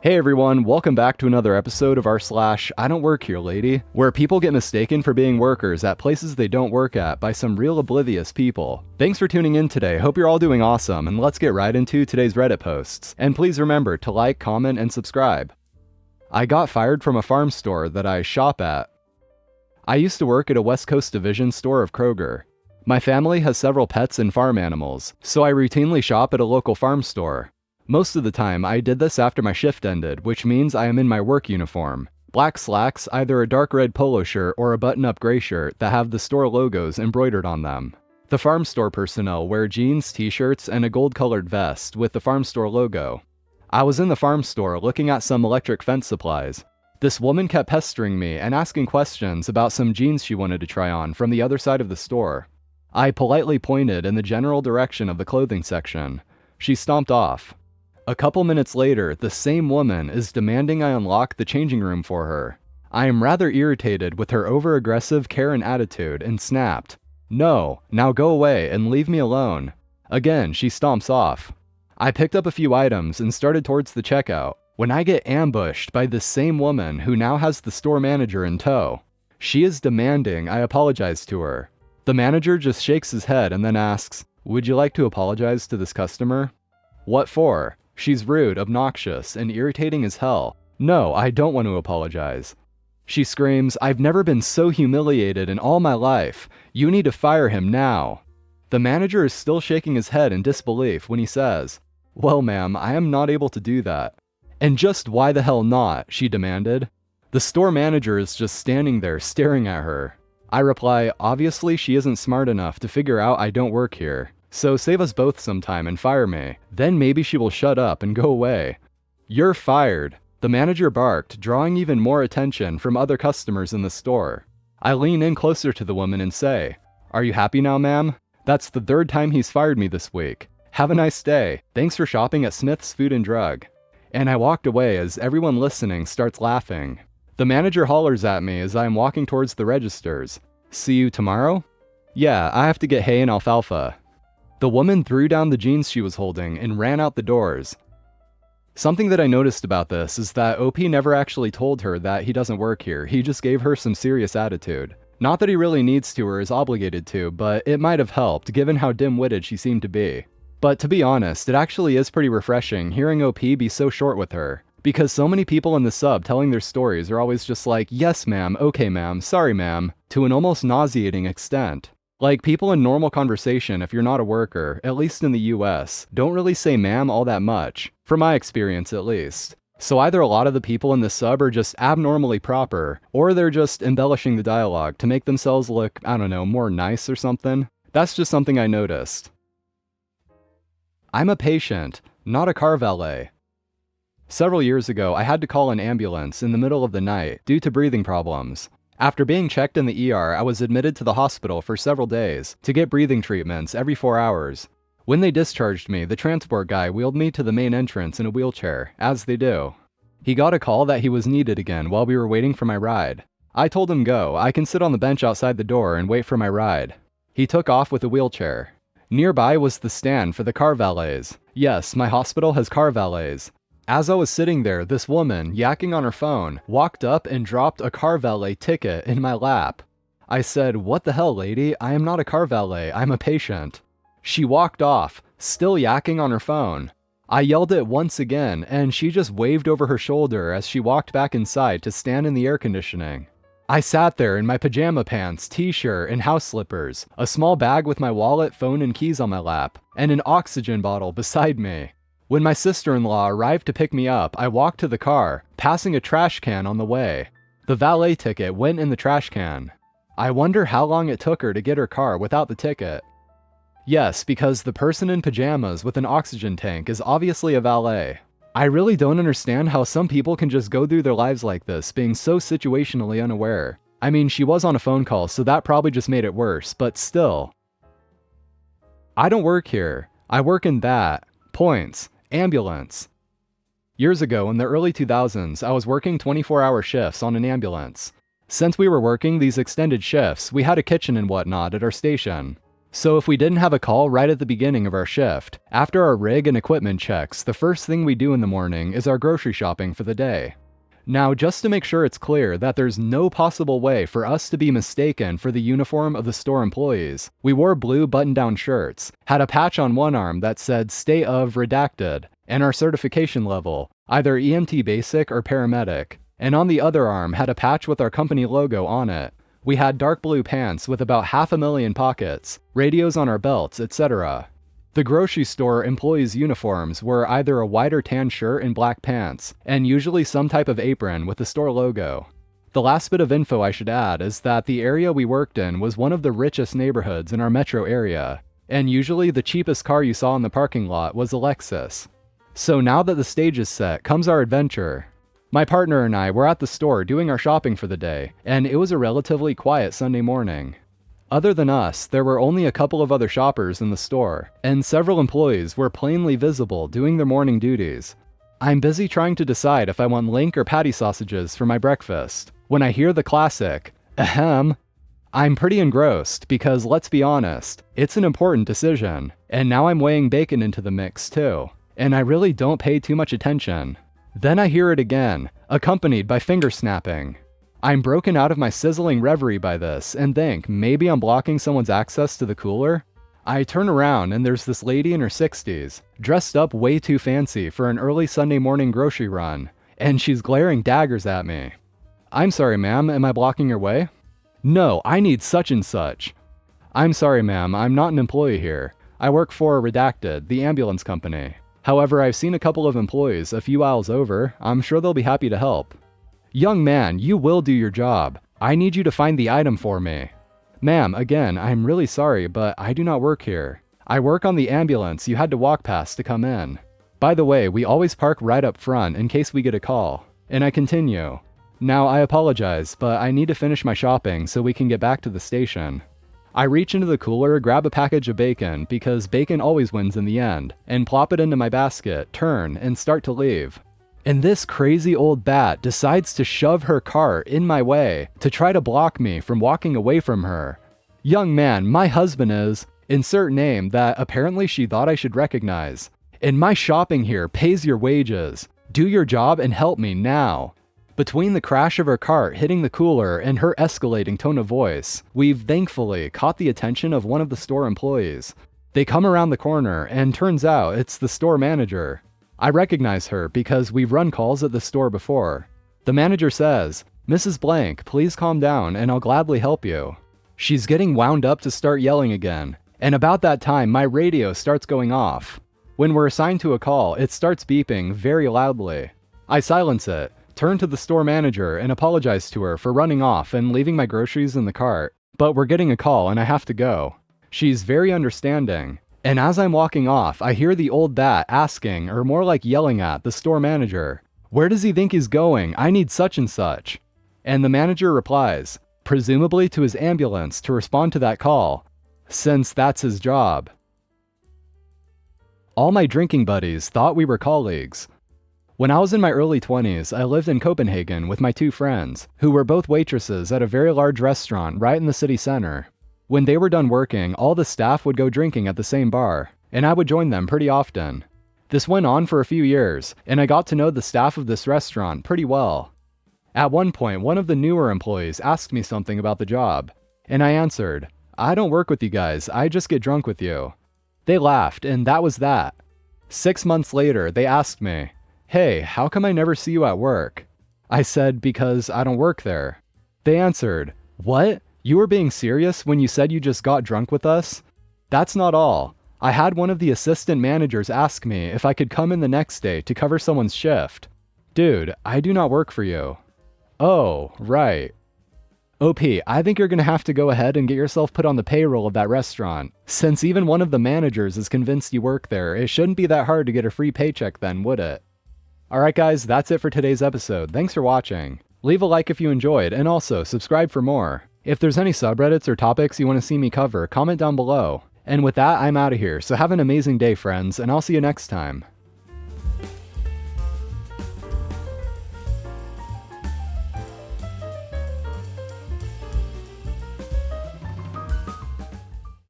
Hey everyone, welcome back to another episode of I Don't Work Here Lady, where people get mistaken for being workers at places they don't work at by some real oblivious people. Thanks for tuning in today, hope you're all doing awesome, and let's get right into today's Reddit posts. And please remember to like, comment, and subscribe. I got fired from a farm store that I shop at. I used to work at a West Coast division store of Kroger. My family has several pets and farm animals, so I routinely shop at a local farm store. Most of the time, I did this after my shift ended, which means I am in my work uniform. Black slacks, either a dark red polo shirt or a button-up gray shirt that have the store logos embroidered on them. The farm store personnel wear jeans, t-shirts, and a gold-colored vest with the farm store logo. I was in the farm store looking at some electric fence supplies. This woman kept pestering me and asking questions about some jeans she wanted to try on from the other side of the store. I politely pointed in the general direction of the clothing section. She stomped off. A couple minutes later, the same woman is demanding I unlock the changing room for her. I am rather irritated with her over-aggressive Karen attitude and snapped, "No, now go away and leave me alone." Again, she stomps off. I picked up a few items and started towards the checkout, when I get ambushed by this same woman who now has the store manager in tow. She is demanding I apologize to her. The manager just shakes his head and then asks, "Would you like to apologize to this customer?" What for? She's rude, obnoxious, and irritating as hell. No, I don't want to apologize. She screams, "I've never been so humiliated in all my life. You need to fire him now." The manager is still shaking his head in disbelief when he says, "Well, ma'am, I am not able to do that." "And just why the hell not?" she demanded. The store manager is just standing there staring at her. I reply, "Obviously she isn't smart enough to figure out I don't work here. So save us both some time and fire me. Then maybe she will shut up and go away." "You're fired," the manager barked, drawing even more attention from other customers in the store. I lean in closer to the woman and say, "Are you happy now, ma'am? That's the third time he's fired me this week. Have a nice day. Thanks for shopping at Smith's Food and Drug." And I walked away as everyone listening starts laughing. The manager hollers at me as I am walking towards the registers. "See you tomorrow?" "Yeah, I have to get hay and alfalfa." The woman threw down the jeans she was holding and ran out the doors. Something that I noticed about this is that OP never actually told her that he doesn't work here, he just gave her some serious attitude. Not that he really needs to or is obligated to, but it might have helped given how dim-witted she seemed to be. But to be honest, it actually is pretty refreshing hearing OP be so short with her, because so many people in the sub telling their stories are always just like, "Yes ma'am, okay ma'am, sorry ma'am," to an almost nauseating extent. Like, people in normal conversation, if you're not a worker, at least in the US, don't really say ma'am all that much, from my experience at least. So either a lot of the people in the sub are just abnormally proper, or they're just embellishing the dialogue to make themselves look, I don't know, more nice or something. That's just something I noticed. I'm a patient, not a car valet. Several years ago, I had to call an ambulance in the middle of the night due to breathing problems. After being checked in the ER, I was admitted to the hospital for several days to get breathing treatments every 4 hours. When they discharged me, the transport guy wheeled me to the main entrance in a wheelchair, as they do. He got a call that he was needed again while we were waiting for my ride. I told him go, I can sit on the bench outside the door and wait for my ride. He took off with a wheelchair. Nearby was the stand for the car valets. Yes, my hospital has car valets. As I was sitting there, this woman, yakking on her phone, walked up and dropped a car valet ticket in my lap. I said, "What the hell, lady? I am not a car valet, I'm a patient." She walked off, still yakking on her phone. I yelled it once again, and she just waved over her shoulder as she walked back inside to stand in the air conditioning. I sat there in my pajama pants, t-shirt, and house slippers, a small bag with my wallet, phone, and keys on my lap, and an oxygen bottle beside me. When my sister-in-law arrived to pick me up, I walked to the car, passing a trash can on the way. The valet ticket went in the trash can. I wonder how long it took her to get her car without the ticket. Yes, because the person in pajamas with an oxygen tank is obviously a valet. I really don't understand how some people can just go through their lives like this, being so situationally unaware. I mean, she was on a phone call, so that probably just made it worse, but still. I don't work here. I work in that. Points. Ambulance. Years ago, in the early 2000s, I was working 24-hour shifts on an ambulance. Since we were working these extended shifts, we had a kitchen and whatnot at our station. So if we didn't have a call right at the beginning of our shift, after our rig and equipment checks, the first thing we do in the morning is our grocery shopping for the day. Now, just to make sure it's clear that there's no possible way for us to be mistaken for the uniform of the store employees, we wore blue button-down shirts, had a patch on one arm that said State of Redacted, and our certification level, either EMT Basic or Paramedic, and on the other arm had a patch with our company logo on it. We had dark blue pants with about 500,000 pockets, radios on our belts, etc. The grocery store employees' uniforms were either a white or tan shirt and black pants, and usually some type of apron with the store logo. The last bit of info I should add is that the area we worked in was one of the richest neighborhoods in our metro area, and usually the cheapest car you saw in the parking lot was a Lexus. So now that the stage is set, comes our adventure. My partner and I were at the store doing our shopping for the day, and it was a relatively quiet Sunday morning. Other than us, there were only a couple of other shoppers in the store, and several employees were plainly visible doing their morning duties. I'm busy trying to decide if I want link or patty sausages for my breakfast, when I hear the classic, ahem. I'm pretty engrossed because, let's be honest, it's an important decision, and now I'm weighing bacon into the mix too, and I really don't pay too much attention. Then I hear it again, accompanied by finger snapping. I'm broken out of my sizzling reverie by this and think maybe I'm blocking someone's access to the cooler. I turn around and there's this lady in her 60s, dressed up way too fancy for an early Sunday morning grocery run, and she's glaring daggers at me. I'm sorry, ma'am, am I blocking your way? No, I need such and such. I'm sorry, ma'am, I'm not an employee here. I work for Redacted, the ambulance company. However, I've seen a couple of employees a few aisles over. I'm sure they'll be happy to help. Young man, you will do your job. I need you to find the item for me. Ma'am, again, I'm really sorry, but I do not work here. I work on the ambulance you had to walk past to come in. By the way, we always park right up front in case we get a call. And I continue. Now, I apologize, but I need to finish my shopping so we can get back to the station. I reach into the cooler, grab a package of bacon, because bacon always wins in the end, and plop it into my basket, turn, and start to leave. And this crazy old bat decides to shove her cart in my way to try to block me from walking away from her. Young man, my husband is, insert name that apparently she thought I should recognize. And my shopping here pays your wages. Do your job and help me now. Between the crash of her cart hitting the cooler and her escalating tone of voice, we've thankfully caught the attention of one of the store employees. They come around the corner and turns out it's the store manager. I recognize her because we've run calls at the store before. The manager says, "Mrs. Blank, please calm down and I'll gladly help you." She's getting wound up to start yelling again, and about that time my radio starts going off. When we're assigned to a call, it starts beeping very loudly. I silence it, turn to the store manager and apologize to her for running off and leaving my groceries in the cart, but we're getting a call and I have to go. She's very understanding. And as I'm walking off, I hear the old bat asking, or more like yelling at, the store manager, "Where does he think he's going? I need such and such." And the manager replies, presumably to his ambulance to respond to that call, since that's his job. All my drinking buddies thought we were colleagues. When I was in my early 20s, I lived in Copenhagen with my two friends, who were both waitresses at a very large restaurant right in the city center. When they were done working, all the staff would go drinking at the same bar, and I would join them pretty often. This went on for a few years, and I got to know the staff of this restaurant pretty well. At one point, one of the newer employees asked me something about the job, and I answered, "I don't work with you guys, I just get drunk with you." They laughed, and that was that. 6 months later, they asked me, "Hey, how come I never see you at work?" I said, "Because I don't work there." They answered, "What? You were being serious when you said you just got drunk with us?" That's not all. I had one of the assistant managers ask me if I could come in the next day to cover someone's shift. Dude, I do not work for you. Oh, right. OP, I think you're gonna have to go ahead and get yourself put on the payroll of that restaurant. Since even one of the managers is convinced you work there, it shouldn't be that hard to get a free paycheck then, would it? Alright guys, that's it for today's episode. Thanks for watching. Leave a like if you enjoyed, and also subscribe for more. If there's any subreddits or topics you want to see me cover, comment down below. And with that, I'm out of here, so have an amazing day, friends, and I'll see you next time.